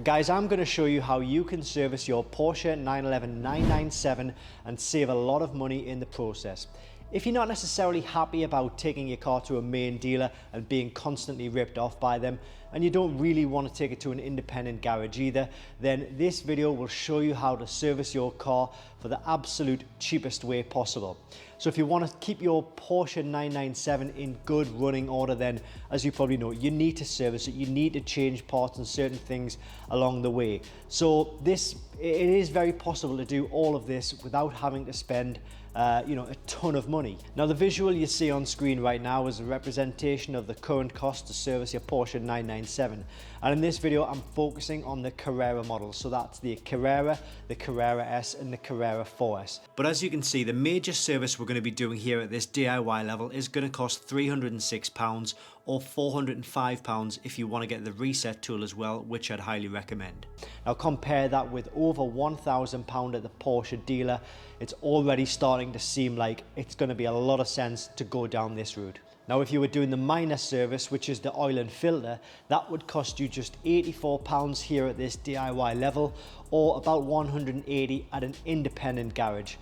Guys, I'm going to show you how you can service your Porsche 911 997 and save a lot of money in the process. If you're not necessarily happy about taking your car to a main dealer and being constantly ripped off by them, and you don't really want to take it to an independent garage either, then this video will show you how to service your car for the absolute cheapest way possible. So if you want to keep your Porsche 997 in good running order, then as you probably know, you need to service it. You need to change parts and certain things along the way. So it is very possible to do all of this without having to spend a ton of money. Now the visual you see on screen right now is a representation of the current cost to service your Porsche 997, and in this video I'm focusing on the Carrera model. So that's the Carrera S and the Carrera 4S. But as you can see, the major service we're going to be doing here at this DIY level is going to cost £306 or £405 if you want to get the reset tool as well, which I'd highly recommend. Now compare that with over £1,000 at the Porsche dealer. It's already starting to seem like it's going to be a lot of sense to go down this route. Now if you were doing the minor service, which is the oil and filter, that would cost you just £84 here at this DIY level, or about £180 at an independent garage.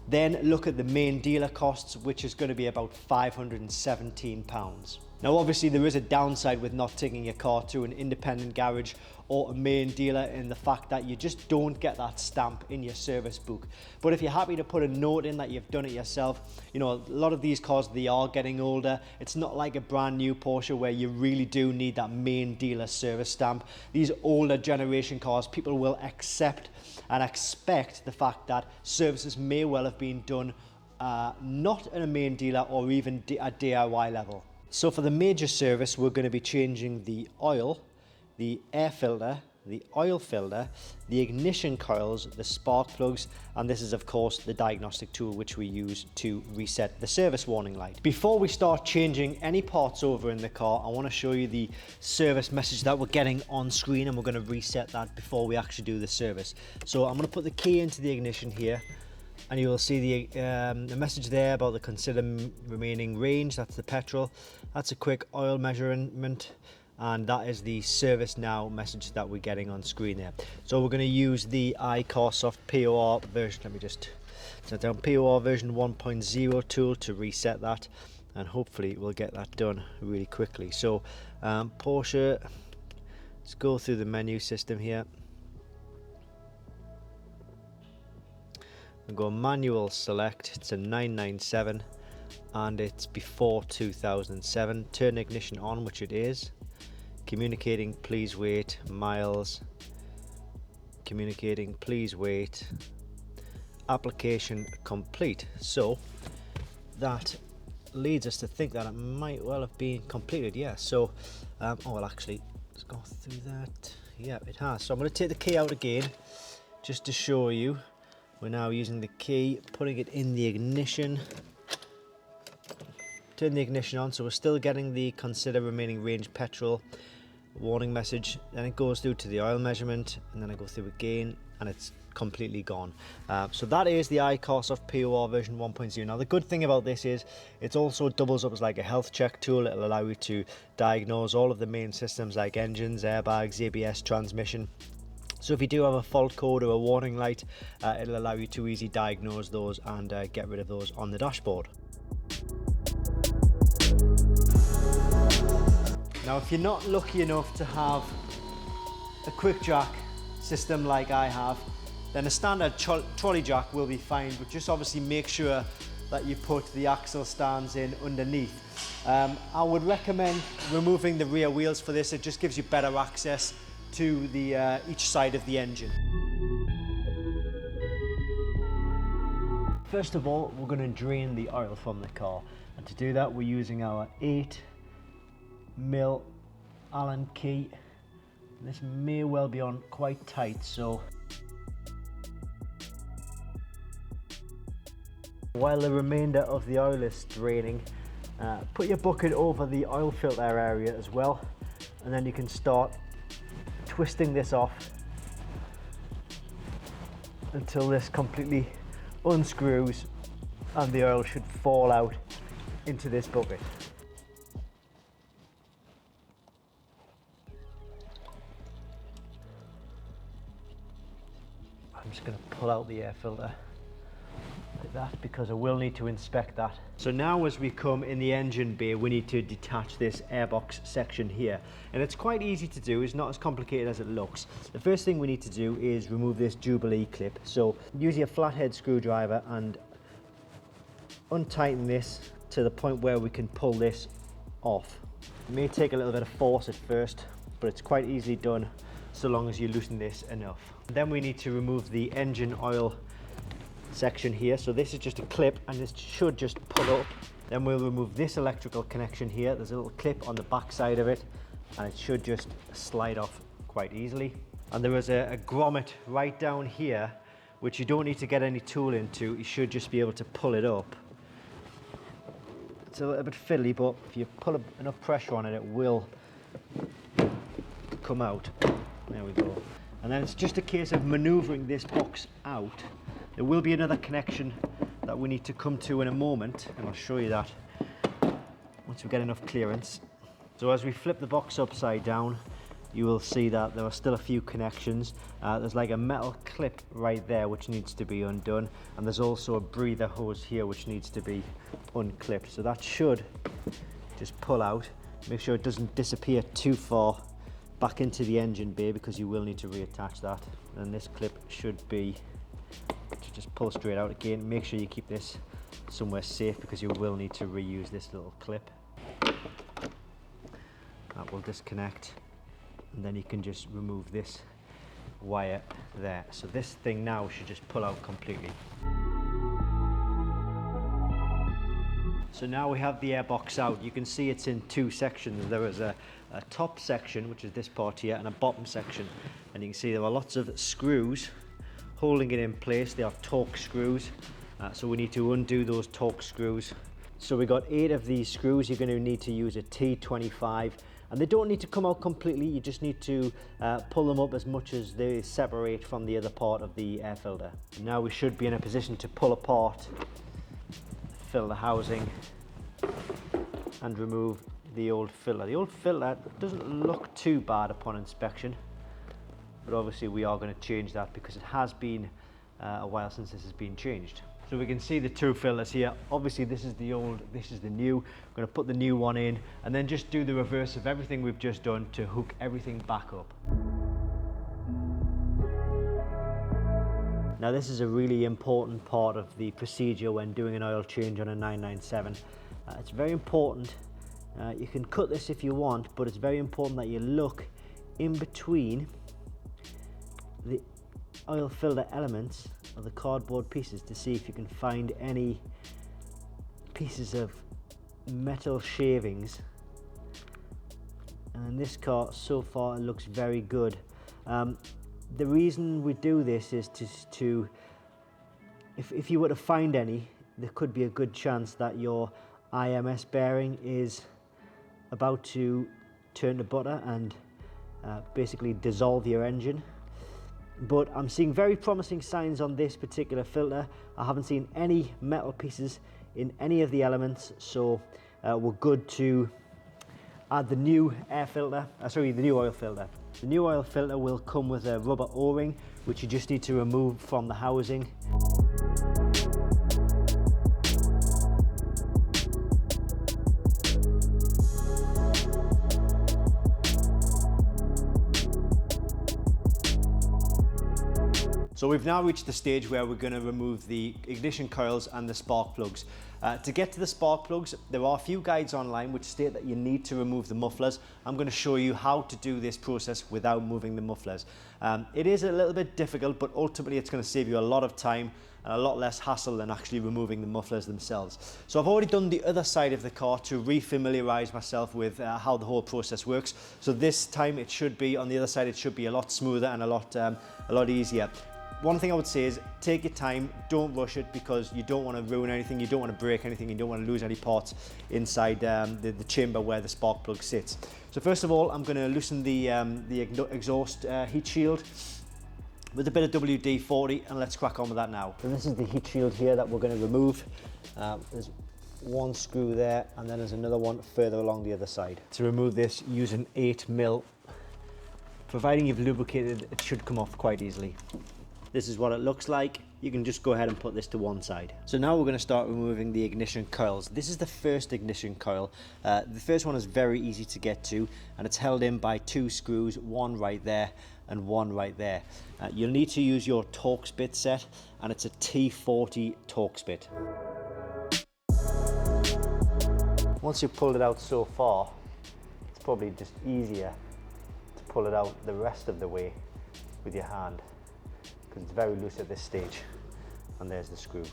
Then look at the main dealer costs, which is going to be about £517. Now obviously there is a downside with not taking your car to an independent garage or a main dealer, in the fact that you just don't get that stamp in your service book. But if you're happy to put a note in that you've done it yourself, a lot of these cars, they are getting older. It's not like a brand new Porsche where you really do need that main dealer service stamp. These older generation cars, people will accept and expect the fact that services may well have been done not in a main dealer or even at DIY level. So for the major service, we're going to be changing the oil, the air filter, the oil filter, the ignition coils, the spark plugs, and this is of course the diagnostic tool which we use to reset the service warning light. Before we start changing any parts over in the car, I want to show you the service message that we're getting on screen, and we're going to reset that before we actually do the service. So I'm going to put the key into the ignition here, and you will see the message there about the consider remaining range. That's the petrol. That's a quick oil measurement, and that is the service now message that we're getting on screen there. So we're going to use the iCarSoft POR version. Let me just set down POR version 1.0 tool to reset that, and hopefully we'll get that done really quickly. So Porsche, let's go through the menu system here. We'll go manual select. It's a 997 and it's before 2007. Turn ignition on, which it is. Communicating, please wait. Miles. Communicating, please wait. Application complete. So that leads us to think that it might well have been completed. Yeah, so well, actually, let's go through that. Yeah, it has. So I'm going to take the key out again just to show you. We're now using the key, putting it in the ignition. Turn the ignition on, so we're still getting the consider remaining range petrol warning message. Then it goes through to the oil measurement, and then I go through again, and it's completely gone. So that is the iCarSoft POR version 1.0. Now the good thing about this is it also doubles up as like a health check tool. It'll allow you to diagnose all of the main systems like engines, airbags, ABS, transmission. So if you do have a fault code or a warning light, it'll allow you to easily diagnose those and get rid of those on the dashboard. Now if you're not lucky enough to have a quick jack system like I have, then a standard trolley jack will be fine, but just obviously make sure that you put the axle stands in underneath. I would recommend removing the rear wheels for this. It just gives you better access to the each side of the engine. First of all, we're going to drain the oil from the car, and to do that we're using our 8mm Allen key. This may well be on quite tight, so while the remainder of the oil is draining, put your bucket over the oil filter area as well, and then you can start twisting this off until this completely unscrews and the oil should fall out into this bucket. I'm just going to pull out the air filter like that because I will need to inspect that. So now as we come in the engine bay, we need to detach this airbox section here, and it's quite easy to do. It's not as complicated as it looks. The first thing we need to do is remove this Jubilee clip. So using a flathead screwdriver and untighten this to the point where we can pull this off. It may take a little bit of force at first, but it's quite easily done so long as you loosen this enough. Then we need to remove the engine oil section here. So this is just a clip and this should just pull up. Then we'll remove this electrical connection here. There's a little clip on the back side of it and it should just slide off quite easily. And there is a grommet right down here which you don't need to get any tool into. You should just be able to pull it up. It's a little bit fiddly, but if you pull enough pressure on it, it will come out. There we go. And then it's just a case of maneuvering this box out. There will be another connection that we need to come to in a moment, and I'll show you that once we get enough clearance. So as we flip the box upside down, you will see that there are still a few connections. There's like a metal clip right there which needs to be undone, and there's also a breather hose here which needs to be unclipped. So that should just pull out. Make sure it doesn't disappear too far back into the engine bay because you will need to reattach that. And this clip should be to just pull straight out again. Make sure you keep this somewhere safe because you will need to reuse this little clip. That will disconnect, and then you can just remove this wire there. So this thing now should just pull out completely. So now we have the airbox out. You can see it's in two sections. There is a top section, which is this part here, and a bottom section. And you can see there are lots of screws holding it in place. They are torque screws. So we need to undo those torque screws. So we got 8 of these screws. You're going to need to use a T25. And they don't need to come out completely. You just need to pull them up as much as they separate from the other part of the air filter. Now we should be in a position to pull apart filter housing and remove the old filter. The old filter doesn't look too bad upon inspection, but obviously we are going to change that because it has been a while since this has been changed. So we can see the two filters here. Obviously this is the old, this is the new. I'm going to put the new one in and then just do the reverse of everything we've just done to hook everything back up. Now this is a really important part of the procedure when doing an oil change on a 997. It's very important. You can cut this if you want, but it's very important that you look in between the oil filter elements or the cardboard pieces to see if you can find any pieces of metal shavings. And in this car so far it looks very good. The reason we do this is to if you were to find any, there could be a good chance that your IMS bearing is about to turn to butter and basically dissolve your engine. But I'm seeing very promising signs on this particular filter. I haven't seen any metal pieces in any of the elements, so we're good to add the new air filter, the new oil filter. The new oil filter will come with a rubber O-ring, which you just need to remove from the housing. So we've now reached the stage where we're going to remove the ignition coils and the spark plugs. To get to the spark plugs, there are a few guides online which state that you need to remove the mufflers. I'm going to show you how to do this process without moving the mufflers. It is a little bit difficult, but ultimately it's going to save you a lot of time and a lot less hassle than actually removing the mufflers themselves. So I've already done the other side of the car to re-familiarize myself with how the whole process works. So this time it should be, on the other side, it should be a lot smoother and a lot easier. One thing I would say is take your time, don't rush it because you don't want to ruin anything, you don't want to break anything, you don't want to lose any parts inside the chamber where the spark plug sits. So first of all, I'm going to loosen the exhaust heat shield with a bit of WD-40 and let's crack on with that now. So this is the heat shield here that we're going to remove. There's one screw there and then there's another one further along the other side. To remove this, use an 8mm. Providing you've lubricated, it should come off quite easily. This is what it looks like. You can just go ahead and put this to one side. So now we're going to start removing the ignition coils. This is the first ignition coil. The first one is very easy to get to, and it's held in by 2 screws, one right there and one right there. You'll need to use your Torx bit set, and it's a T40 Torx bit. Once you've pulled it out so far, it's probably just easier to pull it out the rest of the way with your hand, because it's very loose at this stage. And there's the screw.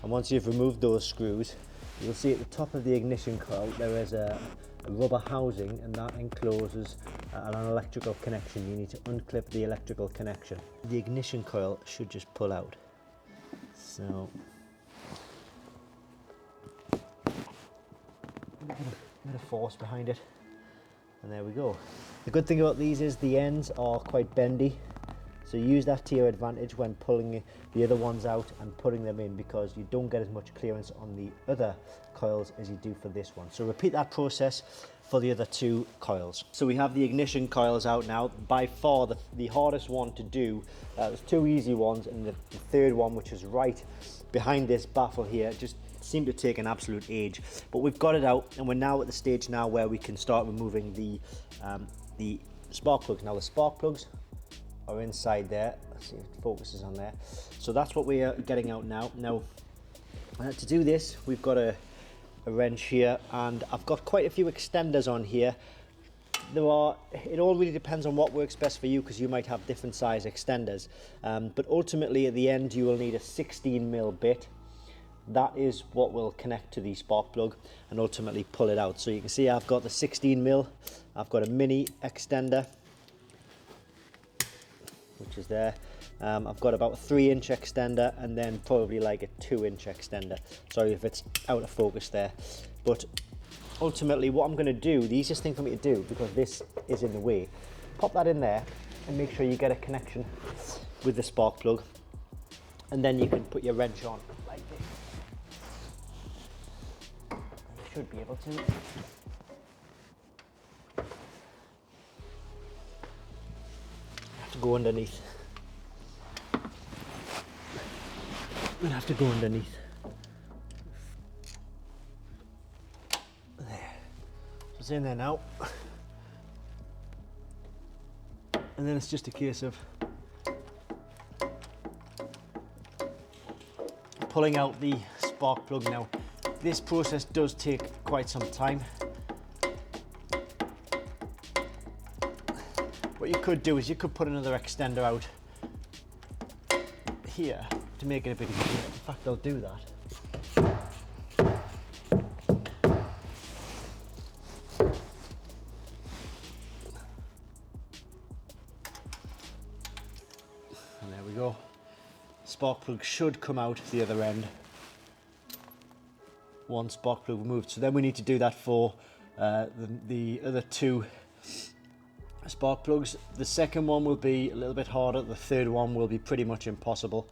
And once you've removed those screws, you'll see at the top of the ignition coil there is a rubber housing, and that encloses an electrical connection. You need to unclip the electrical connection. The ignition coil should just pull out. So a bit of force behind it, and there we go. The good thing about these is the ends are quite bendy, so use that to your advantage when pulling the other ones out and putting them in, because you don't get as much clearance on the other coils as you do for this one. So repeat that process for the other 2 coils. So we have the ignition coils out now. By far the hardest one to do. There's 2 easy ones, and the third one, which is right behind this baffle here, just seemed to take an absolute age. But we've got it out, and we're now at the stage now where we can start removing the spark plugs. Now the spark plugs are inside there. Let's see if it focuses on there. So that's what we are getting out now. Now to do this, we've got a wrench here, and I've got quite a few extenders on here. It all really depends on what works best for you, because you might have different size extenders. But ultimately at the end you will need a 16mm bit. That is what will connect to the spark plug and ultimately pull it out. So you can see I've got the 16mm, I've got a mini extender, which is there. I've got about a 3-inch extender, and then probably like a 2-inch extender. Sorry if it's out of focus there. But ultimately what I'm going to do, the easiest thing for me to do, because this is in the way, pop that in there and make sure you get a connection with the spark plug, and then you can put your wrench on like this. You should be able to. Have to go underneath. I'm gonna have to go underneath. There. So it's in there now. And then it's just a case of pulling out the spark plug. Now, this process does take quite some time. What you could do is you could put another extender out here to make it a bit easier. In fact, I'll do that. And there we go. Spark plug should come out the other end. One spark plug removed. So then we need to do that for the other 2 spark plugs. The second one will be a little bit harder. The third one will be pretty much impossible.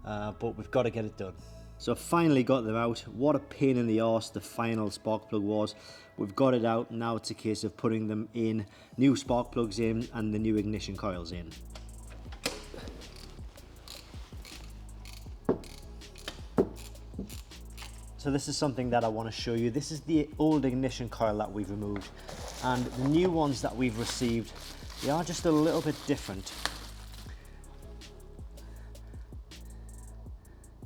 But we've got to get it done. So I've finally got them out. What a pain in the arse the final spark plug was. We've got it out. Now it's a case of putting them in, new spark plugs in, and the new ignition coils in. So this is something that I want to show you. This is the old ignition coil that we've removed, and the new ones that we've received, they are just a little bit different.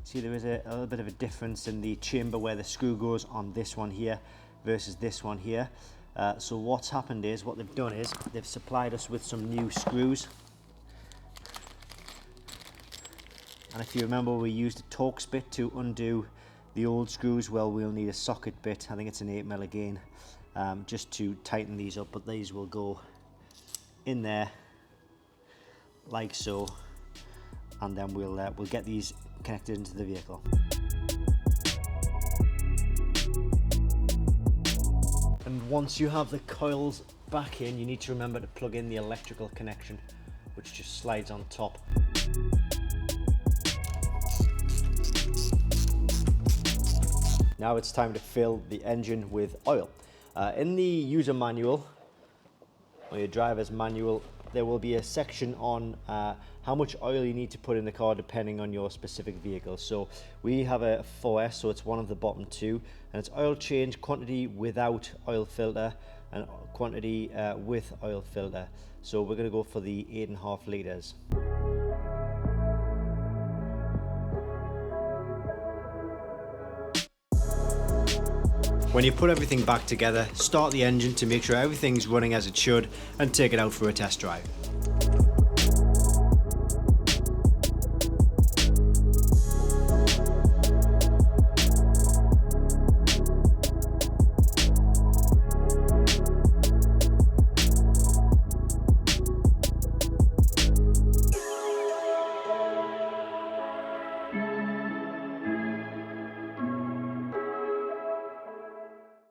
See, there is a little bit of a difference in the chamber where the screw goes on this one here versus this one here. So what's happened is, what they've done is they've supplied us with some new screws. And if you remember, we used a Torx bit to undo the old screws. Well, we'll need a socket bit. I think it's an 8mm again, just to tighten these up. But these will go in there like so, and then we'll get these connected into the vehicle. And once you have the coils back in, you need to remember to plug in the electrical connection, which just slides on top. Now it's time to fill the engine with oil. In the user manual, or your driver's manual, there will be a section on how much oil you need to put in the car depending on your specific vehicle. So we have a 4S, so it's one of the bottom two, and it's oil change, quantity without oil filter and quantity with oil filter. So we're going to go for the 8.5 litres. When you put everything back together, start the engine to make sure everything's running as it should and take it out for a test drive.